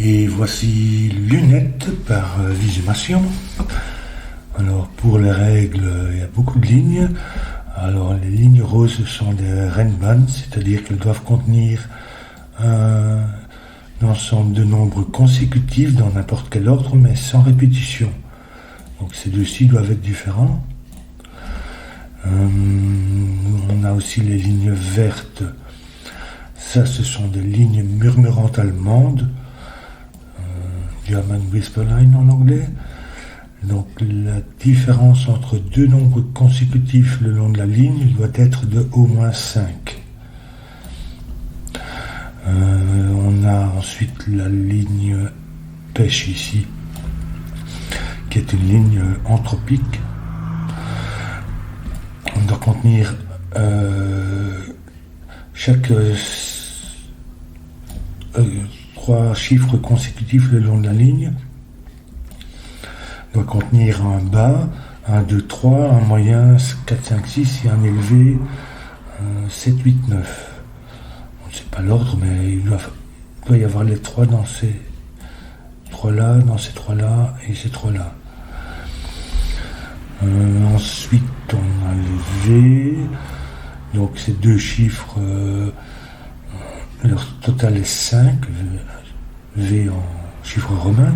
Et voici lunettes par Visumation. Alors pour les règles, il y a beaucoup de lignes. Alors les lignes roses sont des Renban, c'est-à-dire qu'elles doivent contenir un ensemble de nombres consécutifs dans n'importe quel ordre, mais sans répétition. Donc ces deux-ci doivent être différents. On a aussi les lignes vertes. Ça, ce sont des lignes murmurantes allemandes. German Whisper Line en anglais. Donc la différence entre deux nombres consécutifs le long de la ligne doit être de au moins 5. On a ensuite la ligne pêche ici, qui est une ligne anthropique. On doit contenir chaque 3 chiffres consécutifs le long de la ligne. Doit contenir un bas, 1, 2, 3, un moyen, 4, 5, 6 et un élevé, 7, 8, 9. On ne sait pas l'ordre, mais il doit y avoir les 3 dans ces 3-là, dans ces 3-là et ces 3-là. Ensuite, on a le V. Donc, ces deux chiffres, leur total est 5, V en chiffre romain.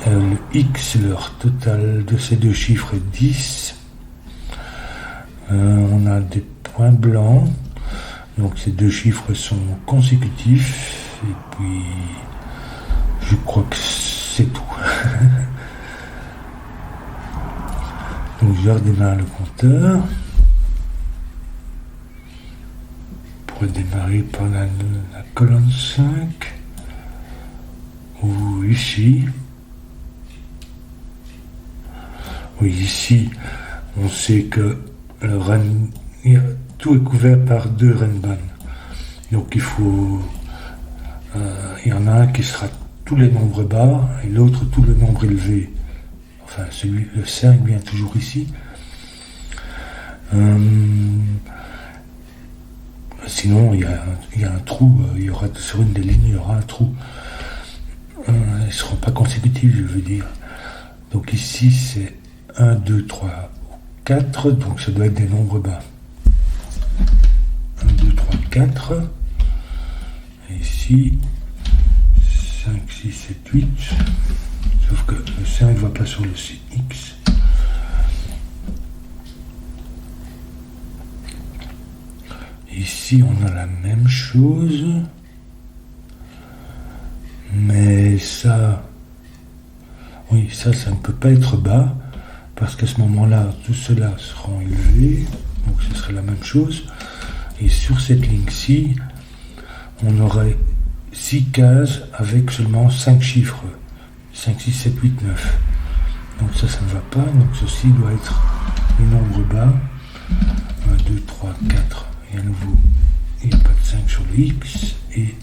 Le X, leur total de ces deux chiffres est 10. On a des points blancs. Donc ces deux chiffres sont consécutifs. Et puis, je crois que c'est tout. Donc je redémarre le compteur. Pour démarrer par la colonne 5. Ou ici. Oui, ici, on sait que tout est couvert par 2 Renban. Donc il faut... il y en a un qui sera tous les nombres bas et l'autre tout le nombre élevé. Enfin, le 5 vient toujours ici. Sinon, il y a un trou. Sur une des lignes, il y aura un trou. Ils ne seront pas consécutifs, je veux dire. Donc ici, c'est 1, 2, 3, 4, donc ça doit être des nombres bas. 1, 2, 3, 4. Et ici, 5, 6, 7, 8. Sauf que le 5 ne va pas sur le X. Ici, on a la même chose. Mais ça... Oui, ça ne peut pas être bas. Parce qu'à ce moment-là, tout cela seront élevés, donc ce serait la même chose. Et sur cette ligne-ci, on aurait 6 cases avec seulement 5 chiffres. 5, 6, 7, 8, 9. Donc ça ne va pas, donc ceci doit être le nombre bas. 1, 2, 3, 4. Et à nouveau, il n'y a pas de 5 sur le X. Et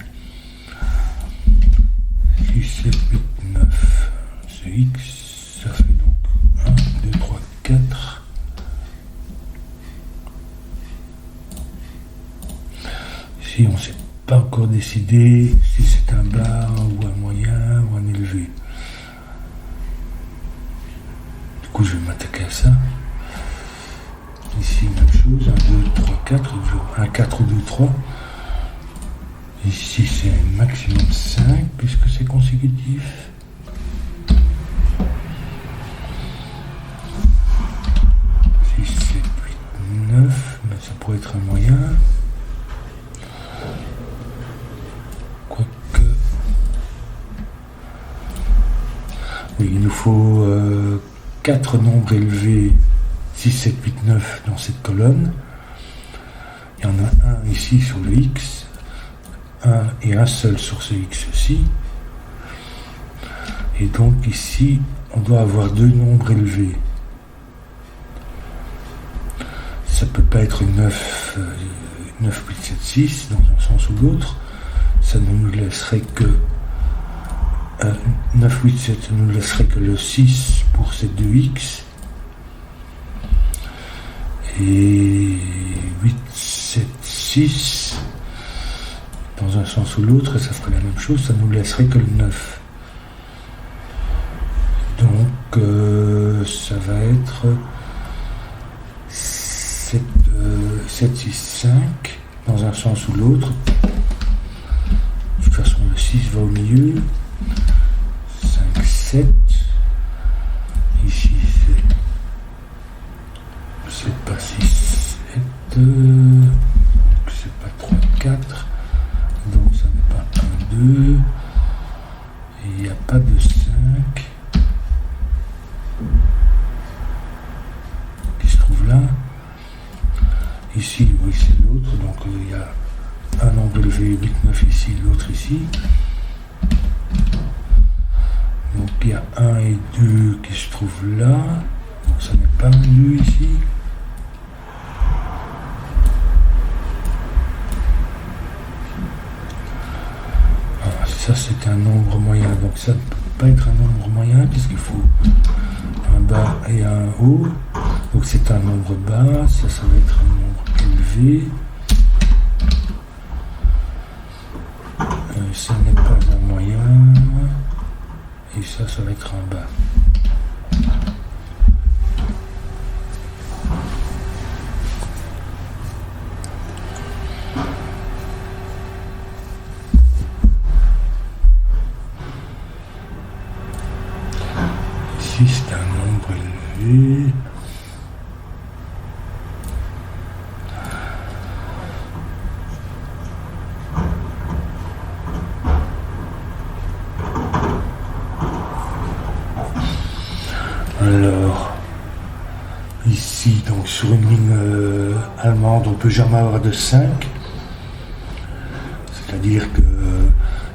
6, 7, 8, 9. Ce X, ça fait donc 1, 2, 3, 4. Ici, on ne s'est pas encore décidé si c'est un bas ou un moyen ou un élevé. Du coup, je vais m'attaquer à ça. Ici, même chose. 1, 2, 3, 4. 1, 4, 2, 3. Ici, c'est maximum 5 puisque c'est consécutif. 9, mais ça pourrait être un moyen. Quoique... Oui, il nous faut 4 nombres élevés, 6, 7, 8, 9 dans cette colonne. Il y en a un ici sur le X, un et un seul sur ce X-ci. Et donc ici, on doit avoir 2 nombres élevés. Ça ne peut pas être 9, 8, 7, 6 dans un sens ou l'autre. Ça ne nous laisserait que 9, 8, 7, ça nous laisserait que le 6 pour ces 2x. Et 8, 7, 6 dans un sens ou l'autre, ça ferait la même chose, ça nous laisserait que le 9. Donc ça va être 7, 6, 5 dans un sens ou l'autre. De toute façon, le 6 va au milieu. 5, 7. Ici, c'est pas 6, 7. Donc c'est pas 3, 4. Donc ça n'est pas 1, 2. Et il n'y a pas de 5. Qui se trouve là. Ici, oui, c'est l'autre. Donc il y a un nombre élevé, 8, 9 ici, l'autre ici. Donc il y a 1 et 2 qui se trouvent là. Donc ça n'est pas un 2 ici. Ah, ça c'est un nombre moyen. Donc ça ne peut pas être un nombre moyen puisqu'il faut un bas et un haut. Donc c'est un nombre bas. Ça va être un nombre élevé. Ça n'est pas un moyen. Et ça va être un bas. Ici, c'est un nombre élevé. Alors, ici, donc sur une ligne allemande, on ne peut jamais avoir de 5. C'est-à-dire que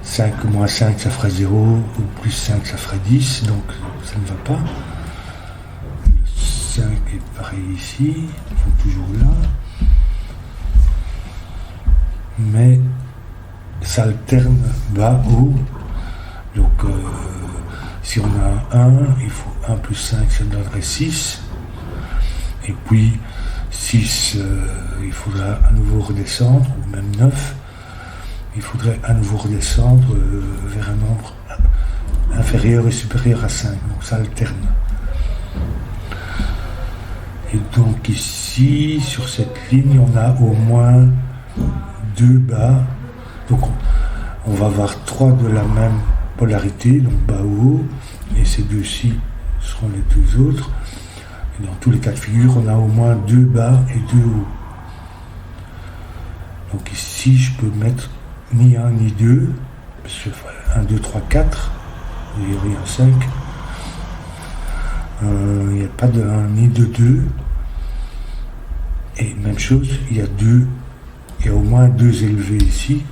5 moins 5, ça ferait 0, ou plus 5, ça ferait 10, donc ça ne va pas. Le 5 est pareil ici, ils sont toujours là. Mais ça alterne bas-haut. Donc, si on a un 1, il faut 1 plus 5, ça donnerait 6. Et puis 6, il faudra à nouveau redescendre, ou même 9. Il faudrait à nouveau redescendre vers un nombre inférieur et supérieur à 5. Donc ça alterne. Et donc ici, sur cette ligne, on a au moins 2 bas. Donc on va avoir 3 de la même polarité, donc bas ou haut, et ces deux-ci seront les deux autres. Et dans tous les cas de figure, on a au moins 2 bas et 2 hauts. Donc ici, je peux mettre ni 1 ni 2, parce que 1, 2, 3, 4, il n'y a rien 5. Il n'y a pas de 1 ni de 2. Et même chose, il y a au moins 2 élevés ici.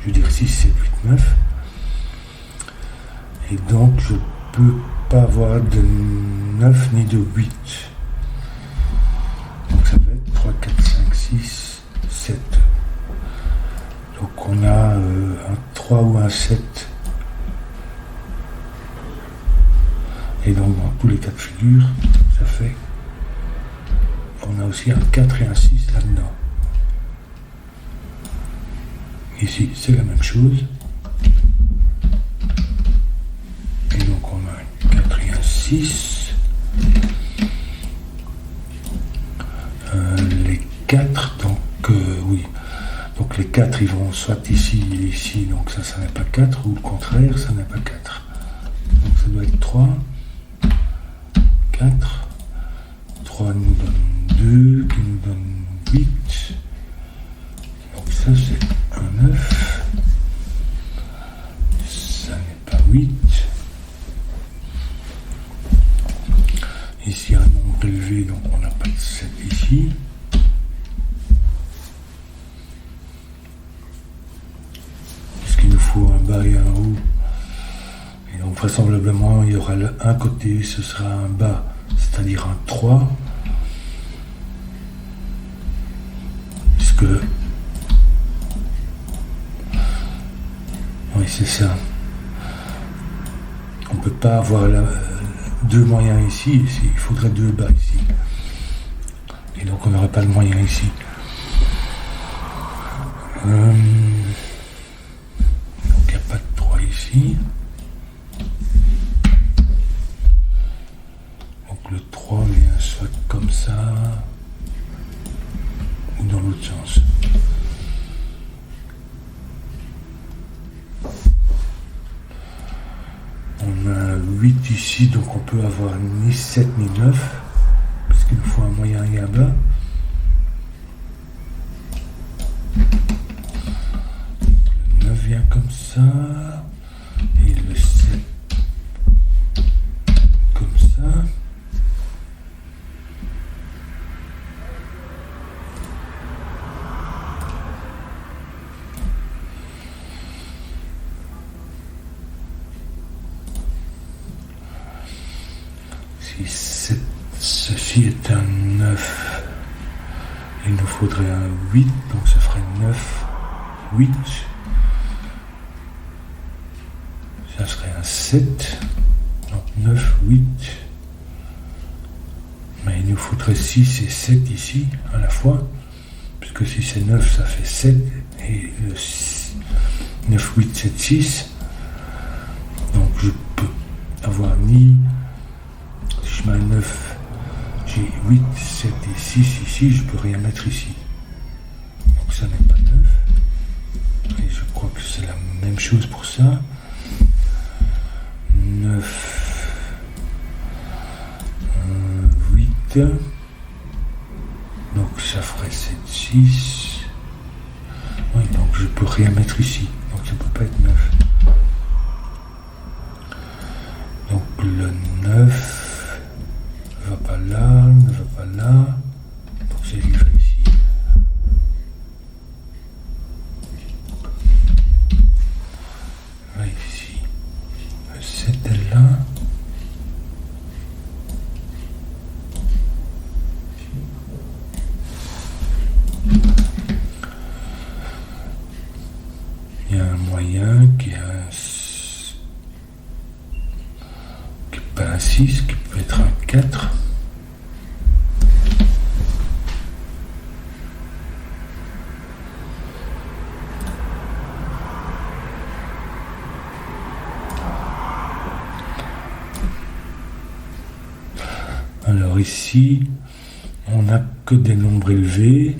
Je veux dire 6, 7, 8, 9. Et donc, je ne peux pas avoir de 9 ni de 8. Donc, ça va être 3, 4, 5, 6, 7. Donc, on a un 3 ou un 7. Et donc, dans tous les cas de figure, ça fait qu'on a aussi un 4 et un 6 là-dedans. Ici, c'est la même chose. Et donc, on a un 4 et un 6. Les 4, donc, oui. Donc, les 4, ils vont soit ici et ici. Donc, ça n'est pas 4. Ou le contraire, ça n'est pas 4. Donc, ça doit être 3. 4. 3 nous donne 2, qui nous donne 8. Donc, ça, c'est un 9. Ça n'est pas 8. Ici, un nombre élevé, donc on n'a pas de 7 ici. Puisqu'il nous faut un bas et un haut. Et donc, vraisemblablement, il y aura un côté, ce sera un bas, c'est-à-dire un 3. Puisque... oui, c'est ça. On ne peut pas avoir 2 moyens ici, il faudrait 2 bas ici. Et donc on n'aurait pas de moyen ici. ici. Donc le 3 vient soit comme ça, ou dans l'autre sens. On a un 8 ici, donc on peut avoir ni 7 ni 9, parce qu'il nous faut un moyen et un bas. Le 9 vient comme ça, et le 7 comme ça. Si ceci est un 9, il nous faudrait un 8, donc ça ferait 9, 8. Ça serait un 7, donc 9, 8. Mais il nous faudrait 6 et 7 ici, à la fois, puisque si c'est 9, ça fait 7, et le 9, 8, 7, 6. Donc je peux avoir ni... Si je mets un 9, j'ai 8, 7 et 6 ici, je peux rien mettre ici. Donc ça n'est pas 9. Et je crois que c'est la même chose pour ça. 9, 8. Donc ça ferait 7, 6. Oui, donc je peux rien mettre ici. Donc ça peut pas être 9. Donc le 9 ne va pas là, ne va pas là, donc c'est livré ici. Là, ici, le 7 est là. Il y a un moyen qui est pas un 6, qui peut être un 4. Alors ici, on n'a que des nombres élevés.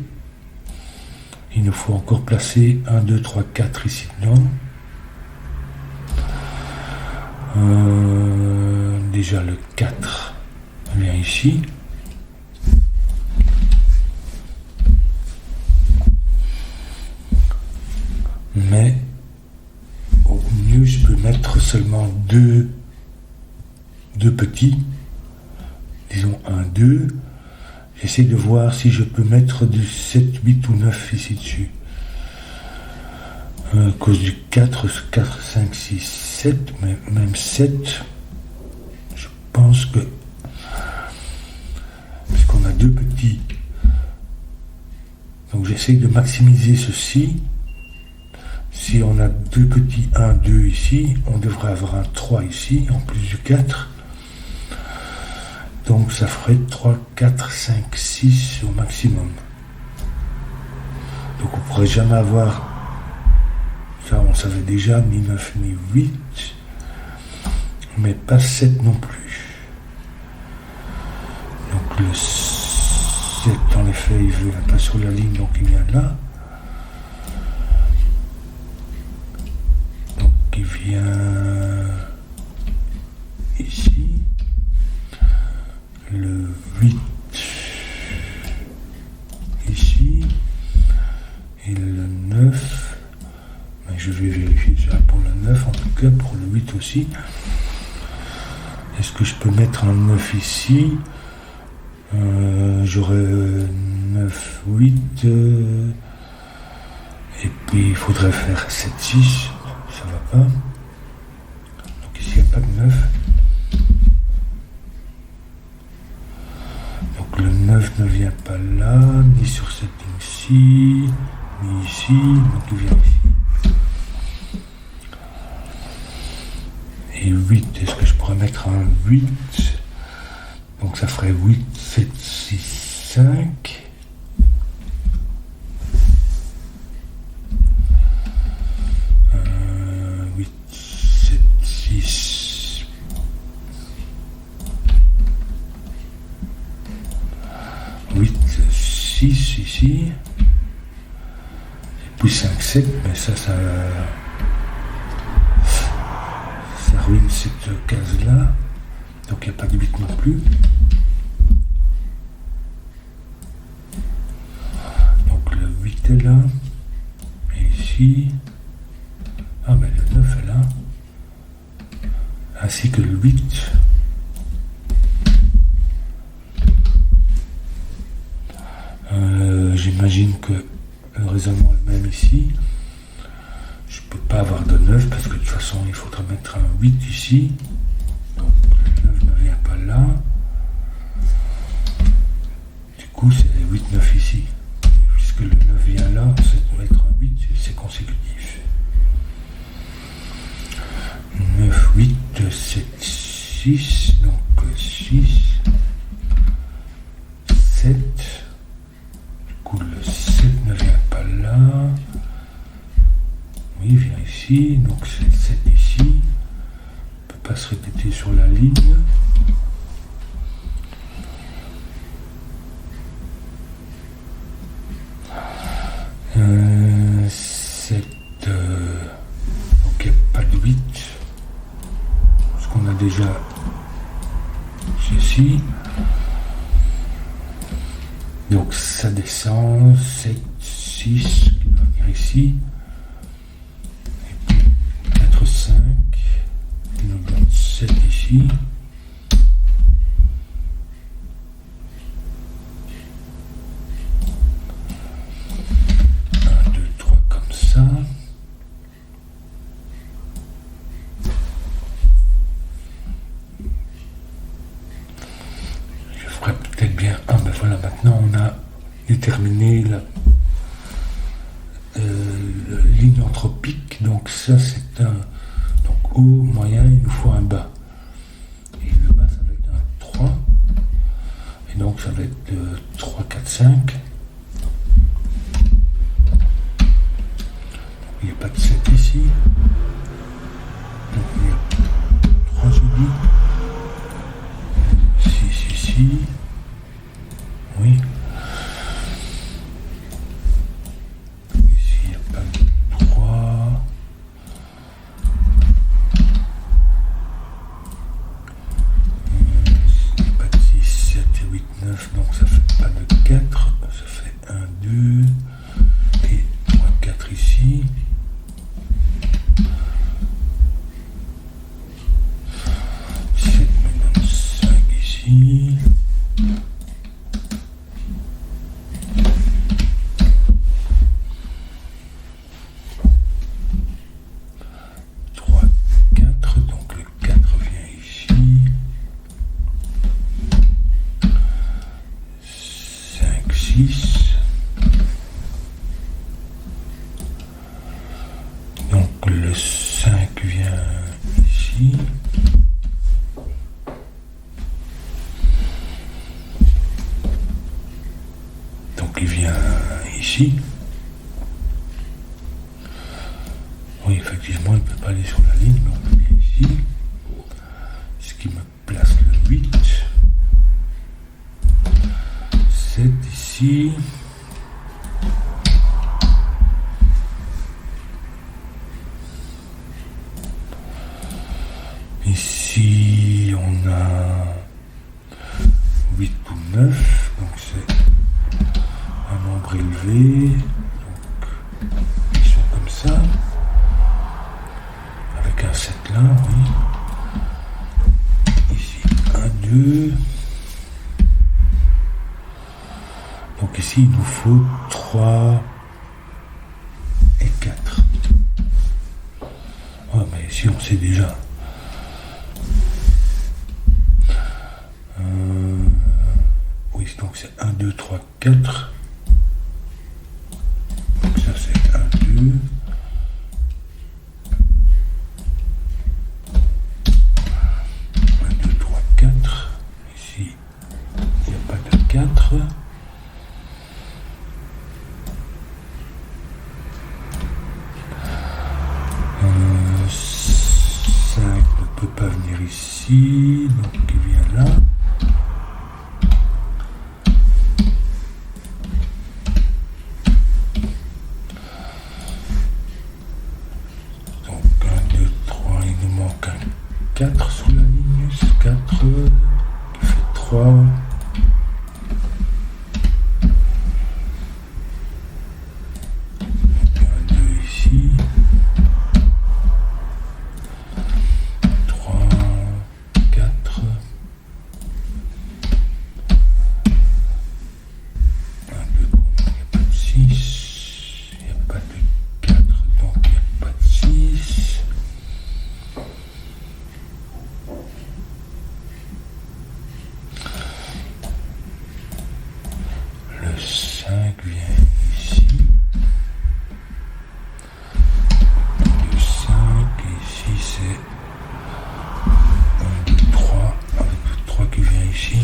Il nous faut encore placer 1, 2, 3, 4 ici dedans. Déjà le 4 vient ici. Mais au mieux je peux mettre seulement deux petits. Disons 1, 2. J'essaie de voir si je peux mettre du 7, 8 ou 9 ici dessus. À cause du 4, 5, 6, 7, mais même 7, je pense que, puisqu'on a deux petits, donc j'essaie de maximiser ceci. Si on a deux petits 1, 2 ici, on devrait avoir un 3 ici, en plus du 4. Donc ça ferait 3, 4, 5, 6 au maximum. Donc on ne pourrait jamais avoir, ça on savait déjà, ni 9 ni 8, mais pas 7 non plus. Donc le 7 en effet il ne vient pas sur la ligne, donc il vient là. Donc il vient ici. Le 8 ici et le 9, mais je vais vérifier ça pour le 9 en tout cas, pour le 8 aussi. Est-ce que je peux mettre un 9 ici? J'aurais 9, 8 et puis il faudrait faire 7, 6, ça va pas. Donc ici il n'y a pas de 9. Le 9 ne vient pas là, ni sur cette ligne-ci, ni ici, donc il vient ici. Et 8, est-ce que je pourrais mettre un 8? Donc ça ferait 8, 7, 6, 5. ici. Et puis 5, 7, mais ça ruine cette case-là. Donc il n'y a pas de 8 non plus. Donc le 8 est là. Et ici. Ah mais le 9 est là. Ainsi que le 8. J'imagine que le raisonnement est le même ici. Je ne peux pas avoir de 9 parce que de toute façon il faudra mettre un 8 ici. Donc le 9 ne vient pas là. Du coup c'est 8, 9 ici. Puisque le 9 vient là, c'est de mettre un 8, c'est consécutif. 9, 8, 7, 6, donc 6, 7. Du coup le 7 ne vient pas là. Oui, il vient ici, donc c'est 7 ici. Il ne peut pas se répéter sur la ligne. Donc il n'y a pas de 8. Parce qu'on a déjà ceci. Donc ça descend, 7, 6, qui doit venir ici. Et puis 4, 5, qui nous donne 7 ici. 1, 2, 3 comme ça. Je ferai peut-être bien. Ah ben voilà, maintenant on a déterminé la ligne anthropique. Donc ça c'est un donc haut, moyen, il nous faut un bas. Et le bas ça va être un 3. Et donc ça va être 3, 4, 5. Il n'y a pas de 7 ici. Donc il y a 3 jeudis. 6 ici. Oui. Ici il n'y a pas de 3. Il n'y a pas de 6, 7 et 8, 9. Donc ça fait pas de 4. Ça fait 1, 2 et 3, 4 ici. 7 me donne 5 ici. Donc le 4 vient ici. 5, 6. Donc le 5 vient ici. Donc il vient ici. Oui, effectivement, il ne peut pas aller sur la ligne, donc il vient ici. Ce qui me place le 8. 7 ici. Ici, on a 8 ou 9, donc c'est un nombre élevé. Donc, ils sont comme ça. Avec un 7 là, oui. Ici, 1, 2. Donc ici, il nous faut 3 et 4. Ah, mais ici, on sait déjà. Oui, donc c'est 1, 2, 3, 4. Donc ça, c'est 1, 2. 1, 2, 3, 4. Ici, il n'y a pas de 4. Ne peut pas venir ici, donc il vient là. Donc un 4 sur la ligne, 4 qui fait 3. Un 2 ici. 3, 4. Un 2, bon, il n'y a pas de 6. Il n'y a pas de 4, donc il n'y a pas de 6. Le 5 vient ici. Le 5 ici c'est 1, 2, 3 avec le 3 qui vient ici.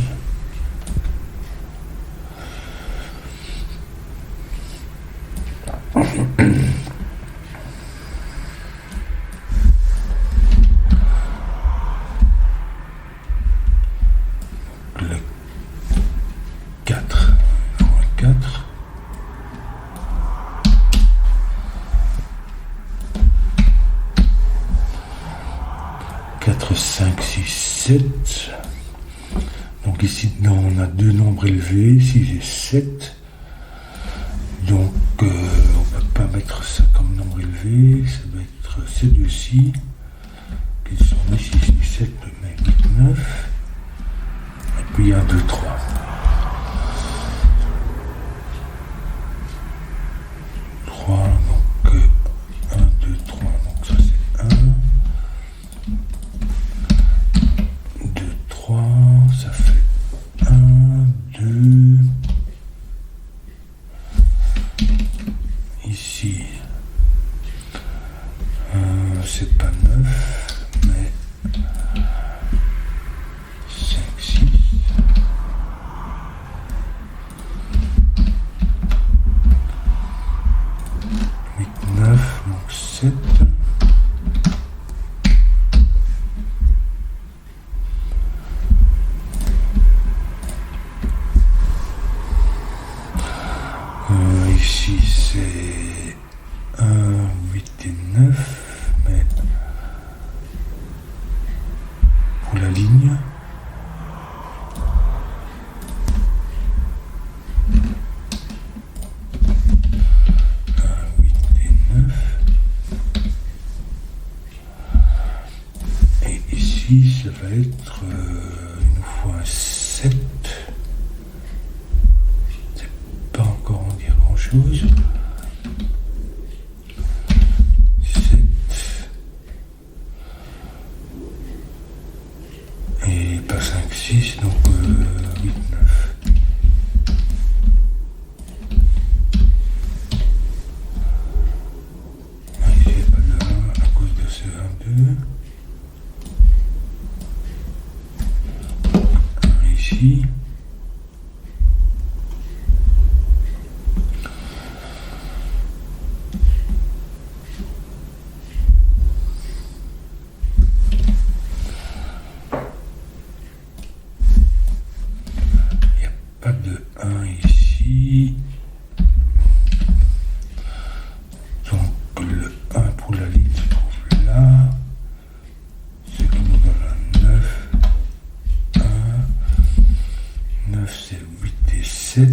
Le 4, il faut un 4. Quatre, 5, 6, 7. Donc ici dedans on a deux nombres élevés, 6 et 7. Donc on ne peut pas mettre ça comme nombre élevé, ça va être ces deux-ci, qui sont les 6 et 7, mais 8, 9. Et puis 1, 2, 3. 3, donc 1, 2, 3, donc ça c'est 1. 2, 3, ça fait 1, 2. Ici, c'est pas 9, mais 5, 6. 8, 9, donc 7. Ici c'est 1, 8 et 9, mais pour la ligne. 1, 8 et 9. Et ici ça va être, il nous faut un 7. Pas encore en dire grand chose. 7 et pas 5, 6, donc 8, 9. Ici il n'y a pas de 1 à cause de ce 1, 2. 1 ici. Pas de 1 ici. Donc le 1 pour la ligne se trouve là. Ce qui nous donne un 9. 1. 9 c'est 8 et 7.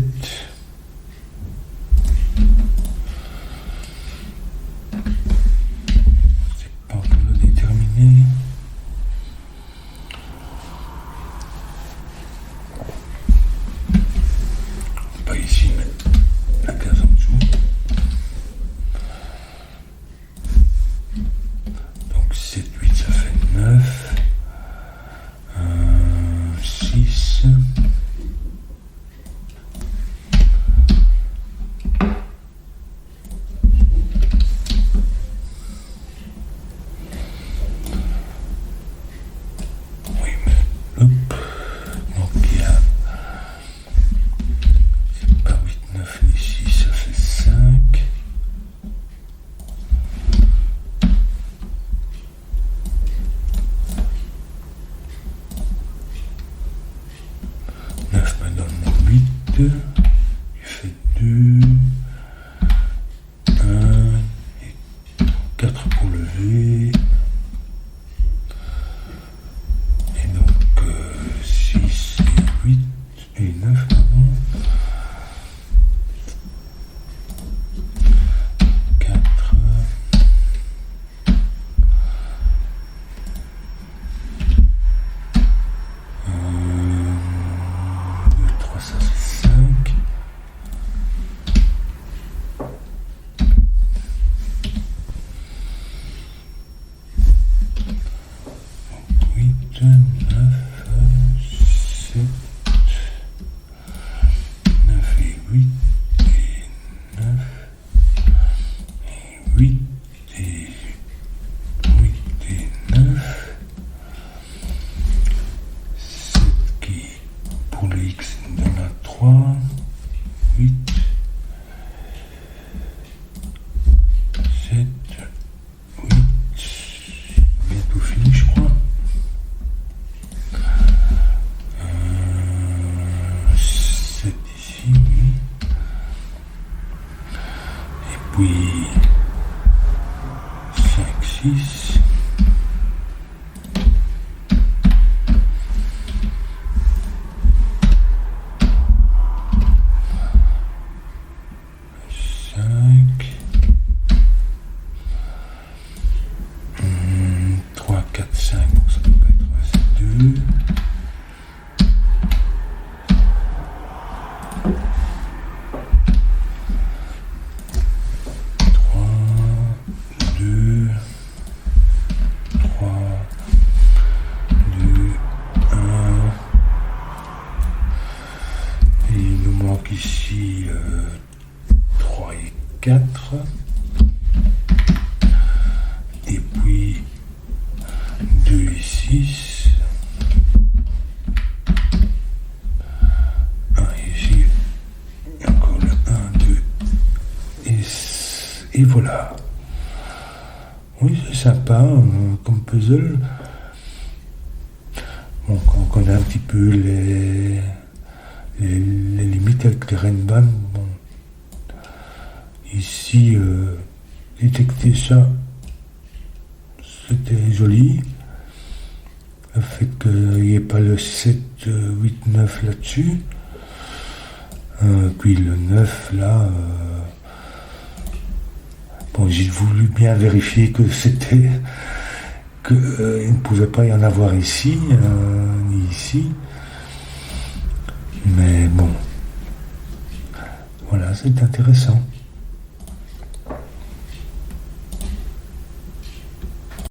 C'est pas encore déterminé. Pas ici, mais la case en dessous. Donc 7, 8, ça fait 9. 6. Oui, mais hop. Donc il y a pas 8, 9 ici, ça fait 5. Neuf me donne 8. Il fait 2. 1 et 4 pour lever. 7, 9 et 8 et 9 et 8 et 8 et 9. 7 qui pour le X donne un 3, 8, 7, 8, bientôt fini je crois. 7 ici, oui. Et puis 5, 6. 3, 4, 5, donc ça peut pas être 2. 3, 2, 3, 2, 1. Et il nous manque ici 3 et 4. Et puis 2 et 6. 1 ici. Encore le 1, 2 et voilà. Oui, c'est sympa comme puzzle. Bon, quand on connaît un petit peu les limites avec les Renban, bon, ici, détecter ça, c'était joli. Le fait qu'il n'y ait pas le 7, 8, 9 là-dessus. Puis le 9 là. Bon, j'ai voulu bien vérifier que c'était. qu'il ne pouvait pas y en avoir ici, ni ici. Mais bon. Voilà, c'est intéressant.